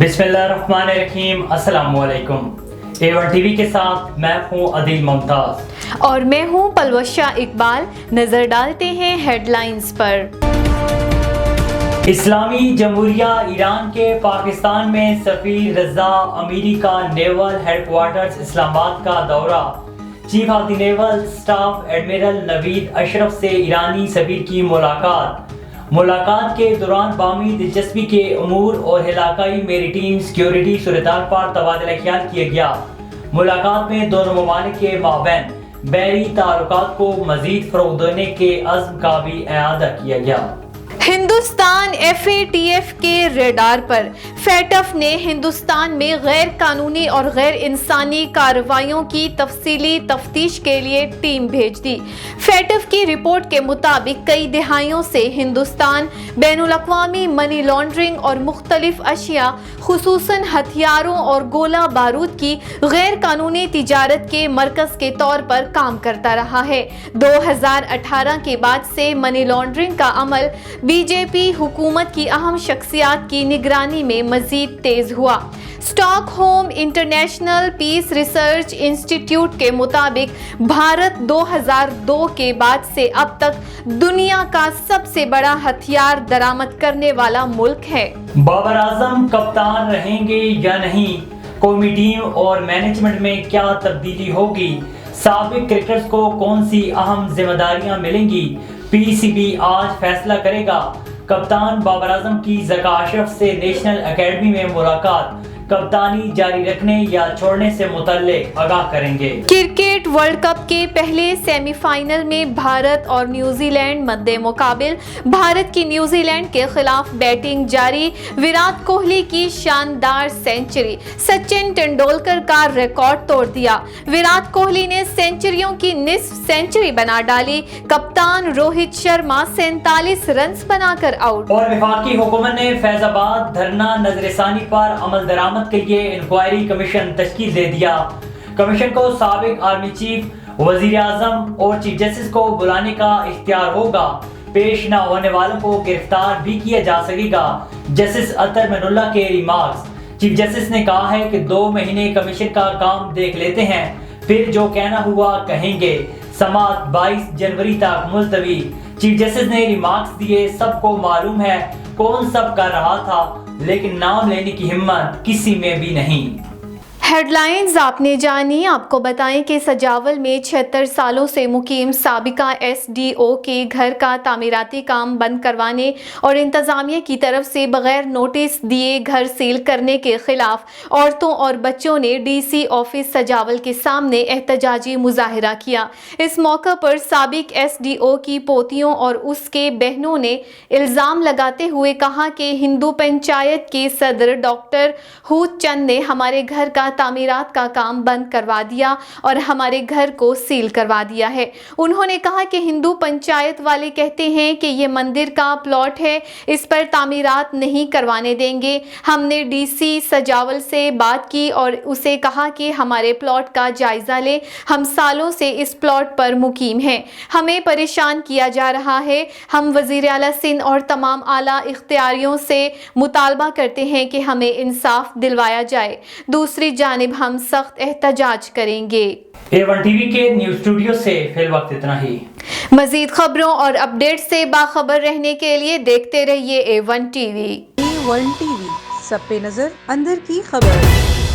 بسم اللہ الرحمن الرحیم۔ السلام علیکم۔ A1 ٹی وی کے ساتھ میں ہوں عدیل ممتاز اور میں ہوں پلوشہ اقبال۔ نظر ڈالتے ہیں ہیڈ لائنز پر۔ اسلامی جمہوریہ ایران کے پاکستان میں سفیر رضا امیری کا نیول ہیڈ کوارٹرز اسلام آباد کا دورہ۔ Chief of the naval staff admiral Naveed Ashraf سے ایرانی سفیر کی ملاقات کے دوران باہمی دلچسپی کے امور اور علاقائی میریٹیم سیکیورٹی صورتحال پر تبادلہ خیال کیا گیا۔ ملاقات میں دونوں ممالک کے مابین بحری تعلقات کو مزید فروغ دینے کے عزم کا بھی اعادہ کیا گیا۔ ہندوستان FATF کے ریڈار پر۔ FATF نے ہندوستان میں غیر قانونی اور غیر انسانی کارروائیوں کی تفصیلی تفتیش کے لیے ٹیم بھیج دی۔ FATF کی رپورٹ کے مطابق کئی دہائیوں سے ہندوستان بین الاقوامی منی لانڈرنگ اور مختلف اشیاء خصوصاً ہتھیاروں اور گولہ بارود کی غیر قانونی تجارت کے مرکز کے طور پر کام کرتا رہا ہے۔ 2018 کے بعد سے منی لانڈرنگ کا عمل BJP حکومت کی اہم شخصیات کی نگرانی میں مزید تیز ہوا۔ Stock home international peace research انسٹی ٹیوٹ کے مطابق بھارت 2002 کے بعد سے اب تک دنیا کا سب سے بڑا ہتھیار درآمد کرنے والا ملک ہے۔ بابر اعظم کپتان رہیں گے یا نہیں؟ قومی ٹیم اور مینجمنٹ میں کیا تبدیلی ہوگی؟ سابق کرکٹرز کو کون سی اہم ذمہ داریاں ملیں گی؟ PCB آج فیصلہ کرے گا۔ کپتان بابر اعظم کی ذکا اشرف سے نیشنل اکیڈمی میں ملاقات۔ کپتانی جاری رکھنے یا چھوڑنے سے متعلق آگاہ کریں گے۔ کرکٹ ورلڈ کپ کے پہلے سیمی فائنل میں بھارت اور نیوزی لینڈ مد مقابل۔ بھارت کی نیوزی لینڈ کے خلاف بیٹنگ جاری۔ وراٹ کوہلی کی شاندار سینچری، سچن ٹنڈولکر کا ریکارڈ توڑ دیا۔ وراٹ کوہلی نے سینچریوں کی نصف سینچری بنا ڈالی۔ کپتان روہت شرما 47 رنز بنا کر آؤٹ۔ اور وفاقی حکومت نے فیض آباد دھرنا نظر ثانی پر عمل درآمد کے لیے انکوائری کمیشن تشکیل دے دیا۔ کمیشن کو سابق آرمی چیف، وزیر اعظم اور چیف جسٹس کو بلانے کا اختیار ہوگا۔ پیش نہ ہونے والوں کو گرفتار بھی کیا جا سکے گا۔ جسٹس اطہر من اللہ کے ریمارکس۔ چیف جسٹس نے کہا ہے کہ 2 مہینے کمیشن کا کام دیکھ لیتے ہیں، پھر جو کہنا ہوا کہیں گے۔ سماعت 22 جنوری تک ملتوی۔ چیف جسٹس نے ریمارکس دیے، سب کو معلوم ہے کون سب کر رہا تھا، لیکن نام لینے کی ہمت کسی میں بھی نہیں۔ ہیڈ لائنز آپ نے جانی۔ آپ کو بتائیں کہ سجاول میں 76 سالوں سے مقیم سابقہ SDO کے گھر کا تعمیراتی کام بند کروانے اور انتظامیہ کی طرف سے بغیر نوٹس دیے گھر سیل کرنے کے خلاف عورتوں اور بچوں نے DC آفس سجاول کے سامنے احتجاجی مظاہرہ کیا۔ اس موقع پر سابق SDO کی پوتیوں اور اس کے بہنوں نے الزام لگاتے ہوئے کہا کہ ہندو پنچایت کے صدر ڈاکٹر ہوت چند نے ہمارے گھر کا تعمیرات کا کام بند کروا دیا اور ہمارے گھر کو سیل کروا دیا ہے۔ انہوں نے کہا کہ ہندو پنچایت والے کہتے ہیں کہ یہ مندر کا پلاٹ ہے، اس پر تعمیرات نہیں کروانے دیں گے۔ ہم نے DC سجاول سے بات کی اور اسے کہا کہ ہمارے پلاٹ کا جائزہ لے۔ ہم سالوں سے اس پلاٹ پر مقیم ہیں، ہمیں پریشان کیا جا رہا ہے۔ ہم وزیر اعلیٰ سندھ اور تمام اعلیٰ اختیاریوں سے مطالبہ کرتے ہیں کہ ہمیں انصاف دلوایا جائے۔ دوسری جانب ہم سخت احتجاج کریں گے۔ A1 ٹی وی کے نیوز اسٹوڈیو سے فی الوقت اتنا ہی۔ مزید خبروں اور اپڈیٹ سے باخبر رہنے کے لیے دیکھتے رہیے A1 T V. A1 T V, سب پہ نظر، اندر کی خبر۔